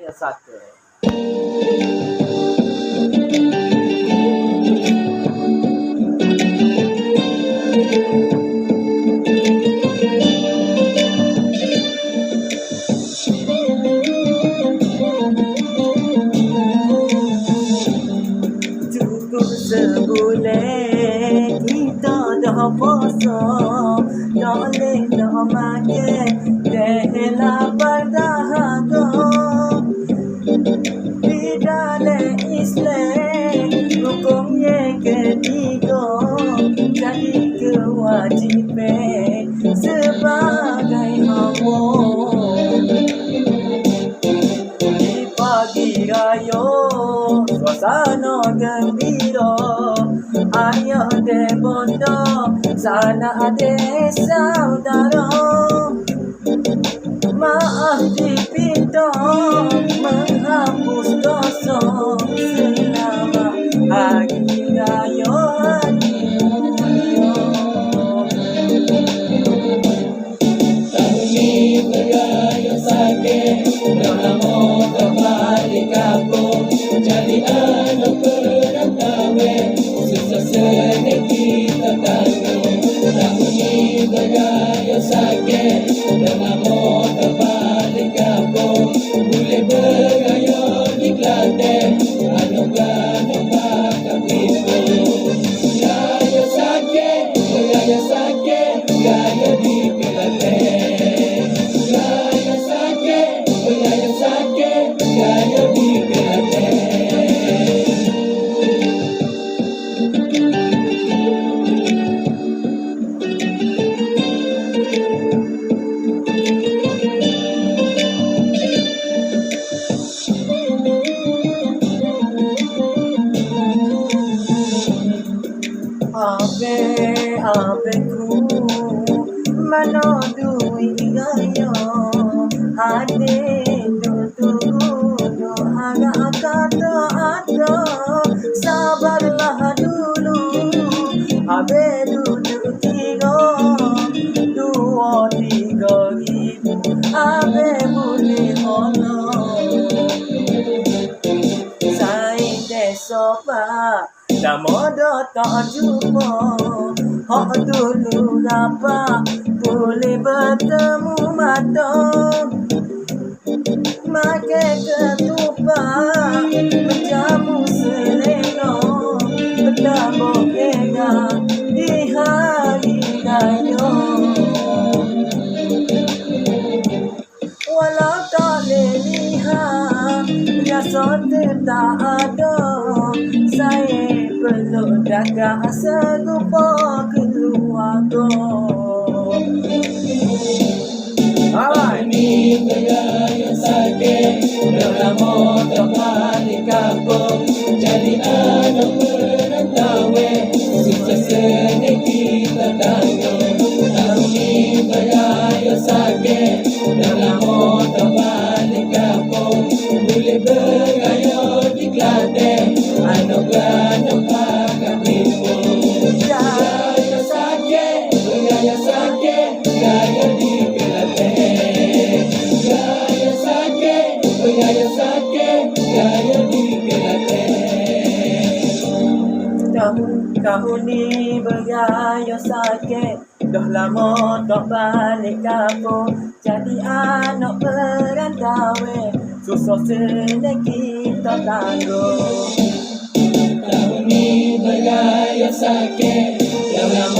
bergaya sakit. Cukup sebulan kita dah puasa, tak boleh nak makan dah lapar dahaga. Di dalam Islam hukum yang ketiga jadi kewajipan sebagai hamba. Di pagi raya suasana gembira, ayah dan bunda sana ada saudara. Maaf dipinta menghapus dosa selama hari raya ini mulia. Tahun ni bergaya sakit, dah lama tak balik kampung, jadi anak perantauan, susah sedih kita tanggung. Tahun ni bergaya sakit, dah lama tak balik kampung, boleh bergaya di Kelantan, anak-anak bakal tipu. Gaya sakit, bergaya sakit, gaya di Kelantan. Gaya sakit, bergaya sakit, gaya di Kelantan. Abe-abeku mana duit gaya, ade tutu harga kata ada, sabarlah dulu. Abe duduk 2-3 ribu, abe boleh honor. Saya desopa lama dah tak jumpa, hak dulu apa boleh bertemu mata. Makan ketupat, menjamu selera, bertabur beda di hari raya. Walau tak boleh lihat, biasa tak ada, saya perlu jaga segumpal keluarga. Tahun ni bergaya sakit, dah lama tak balik kampung, jadi anak perantauan, susah sedih kita tanggung. Tahun ni bergaya sakit, dah lama tak balik kampung, boleh bergaya di Kelantan, anak-anak bakal tipu. Gaya sakit, bergaya sakit, gaya di Kelantan. Gaya sakit, bergaya sakit, gaya di Kelantan. Tahun ni bergaya sakit, dah lama tak balik kampung, jadi anak perantauan, susah sedih kita tanggung. Tahun ni bergaya sakit, dah lama